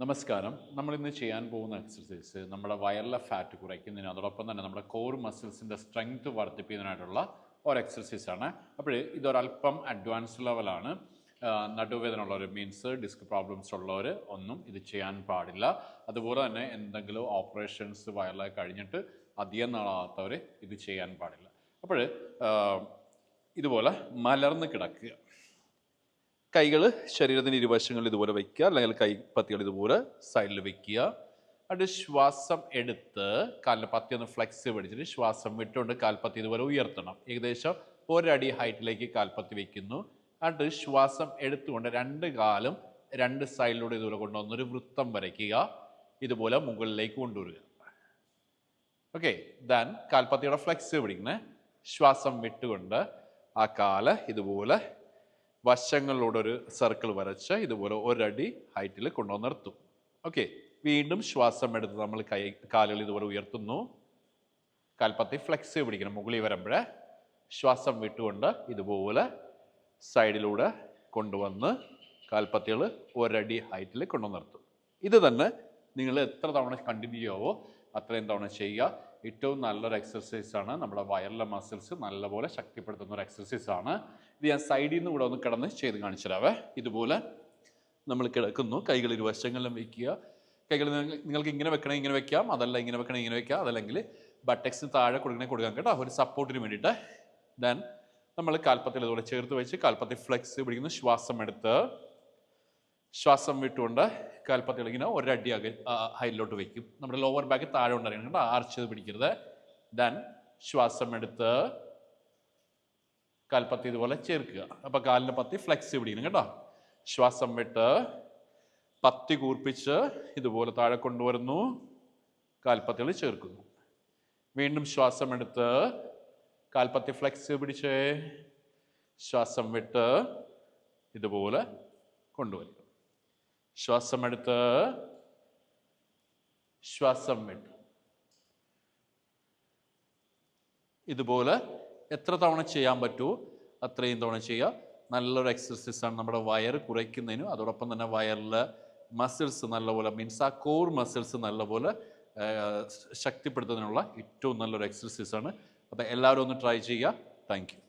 നമസ്കാരം. നമ്മൾ ഇന്ന് ചെയ്യാൻ പോകുന്ന എക്സർസൈസ് നമ്മുടെ വയറിലെ ഫാറ്റ് കുറയ്ക്കുന്നതിന് അതോടൊപ്പം തന്നെ നമ്മുടെ കോർ മസിൽസിൻ്റെ സ്ട്രെങ്ത് വർദ്ധിപ്പിക്കുന്നതിനായിട്ടുള്ള ഒരു എക്സർസൈസാണ്. അപ്പോൾ ഇതൊരല്പം അഡ്വാൻസ് ലെവലാണ്. നടുവേദന ഉള്ളവർ മീൻസ് ഡിസ്ക് പ്രോബ്ലംസ് ഉള്ളവർ ഒന്നും ഇത് ചെയ്യാൻ പാടില്ല. അതുപോലെ തന്നെ എന്തെങ്കിലും ഓപ്പറേഷൻസ് വയറിലായി കഴിഞ്ഞിട്ട് അധികം നാളാകാത്തവർ ഇത് ചെയ്യാൻ പാടില്ല. അപ്പോൾ ഇതുപോലെ മലർന്ന് കിടക്കുക, കൈകൾ ശരീരത്തിൻ്റെ ഇരുവശങ്ങളിൽ ഇതുപോലെ വയ്ക്കുക, അല്ലെങ്കിൽ കൈപ്പത്തികൾ ഇതുപോലെ സൈഡിൽ വയ്ക്കുക. അത് ശ്വാസം എടുത്ത് കാലിൻ്റെ പത്തി ഒന്ന് ഫ്ലെക്സ് പിടിച്ചിട്ട് ശ്വാസം വിട്ടുകൊണ്ട് കാൽപ്പത്തി ഇതുപോലെ ഉയർത്തണം. ഏകദേശം ഒരടി ഹൈറ്റിലേക്ക് കാൽപ്പത്തി വയ്ക്കുന്നു. അത് ശ്വാസം എടുത്തുകൊണ്ട് രണ്ട് കാലും രണ്ട് സൈഡിലൂടെ ഇതുപോലെ കൊണ്ടുവന്നൊരു വൃത്തം വരയ്ക്കുക, ഇതുപോലെ മുകളിലേക്ക് കൊണ്ടുവരിക. ഓക്കെ, ദെൻ കാൽപ്പത്തിയുടെ ഫ്ലെക്സ് പിടിക്കണേ. ശ്വാസം വിട്ടുകൊണ്ട് ആ കാല് ഇതുപോലെ വശങ്ങളിലൂടെ ഒരു സർക്കിൾ വരച്ച് ഇതുപോലെ ഒരടി ഹൈറ്റിൽ കൊണ്ടുവന്ന് നിർത്തും. ഓക്കെ, വീണ്ടും ശ്വാസം എടുത്ത് നമ്മൾ കാലുകൾ ഇതുപോലെ ഉയർത്തുന്നു. കാൽപ്പത്തി ഫ്ലെക്സ് പിടിക്കണം. മുകളിൽ വരുമ്പോഴേ ശ്വാസം വിട്ടുകൊണ്ട് ഇതുപോലെ സൈഡിലൂടെ കൊണ്ടുവന്ന് കാൽപ്പത്തികൾ ഒരടി ഹൈറ്റിൽ കൊണ്ടുവന്ന് നിർത്തും. ഇത് തന്നെ നിങ്ങൾ എത്ര തവണ കണ്ടിന്യൂ ചെയ്യാവോ അത്രയും തവണ ചെയ്യുക. ഏറ്റവും നല്ലൊരു എക്സർസൈസാണ്. നമ്മുടെ വയറിലെ മസിൽസ് നല്ലപോലെ ശക്തിപ്പെടുത്തുന്ന ഒരു എക്സർസൈസാണ് ഇത്. ഞാൻ സൈഡിൽ നിന്ന് കൂടെ ഒന്ന് കിടന്ന് ചെയ്ത് കാണിച്ചു തരാവേ. ഇതുപോലെ നമ്മൾ കിടക്കുന്നു, കൈകൾ ഇരുവശങ്ങളിലും വയ്ക്കുക. കൈകൾ നിങ്ങൾക്ക് ഇങ്ങനെ വെക്കണേ ഇങ്ങനെ വെക്കാം, അതല്ല ഇങ്ങനെ വെക്കണേ ഇങ്ങനെ വെക്കാം, അതല്ലെങ്കിൽ ബട്ടക്സിന് താഴെ കൊടുക്കാം കേട്ടോ, ഒരു സപ്പോർട്ടിന് വേണ്ടിയിട്ട്. ദെൻ നമ്മൾ കാൽപ്പത്തിൽ ഇതുപോലെ ചേർത്ത് വെച്ച് കാൽപ്പത്തി ഫ്ലെക്സ് പിടിക്കുന്നു. ശ്വാസം എടുത്ത് ശ്വാസം വിട്ടുകൊണ്ട് കാൽപ്പത്തികൾ ഇങ്ങനെ ഒരടി ഹൈറ്റിലോട്ട് വയ്ക്കും. നമ്മുടെ ലോവർ ബാക്ക് താഴെ ഉണ്ടായിരിക്കണം കേട്ടോ, ആർച്ച് ചെയ്ത് പിടിക്കരുത്. ദെൻ ശ്വാസം എടുത്ത് കാൽപ്പത്തി ഇതുപോലെ ചേർക്കുക. അപ്പം കാലിൻ്റെ പത്തി ഫ്ലെക്സ് പിടിക്കണം കേട്ടോ. ശ്വാസം വിട്ട് പത്തി കൂർപ്പിച്ച് ഇതുപോലെ താഴെ കൊണ്ടുവരുന്നു, കാൽപ്പത്തികൾ ചേർക്കുന്നു. വീണ്ടും ശ്വാസം എടുത്ത് കാൽപ്പത്തി ഫ്ലെക്സ് പിടിച്ച് ശ്വാസം വിട്ട് ഇതുപോലെ കൊണ്ടുവരും. ശ്വാസം എടുത്ത് ശ്വാസം വിട്ട് ഇതുപോലെ എത്ര തവണ ചെയ്യാൻ പറ്റുമോ അത്രയും തവണ ചെയ്യുക. നല്ലൊരു എക്സർസൈസാണ് നമ്മുടെ വയറ് കുറയ്ക്കുന്നതിനും അതോടൊപ്പം തന്നെ വയറിലെ മസിൽസ് നല്ലപോലെ മീൻസ് ആ കോർ മസിൽസ് നല്ലപോലെ ശക്തിപ്പെടുത്തുന്നതിനുള്ള ഏറ്റവും നല്ലൊരു എക്സർസൈസാണ്. അപ്പോൾ എല്ലാവരും ഒന്ന് ട്രൈ ചെയ്യുക. Thank you.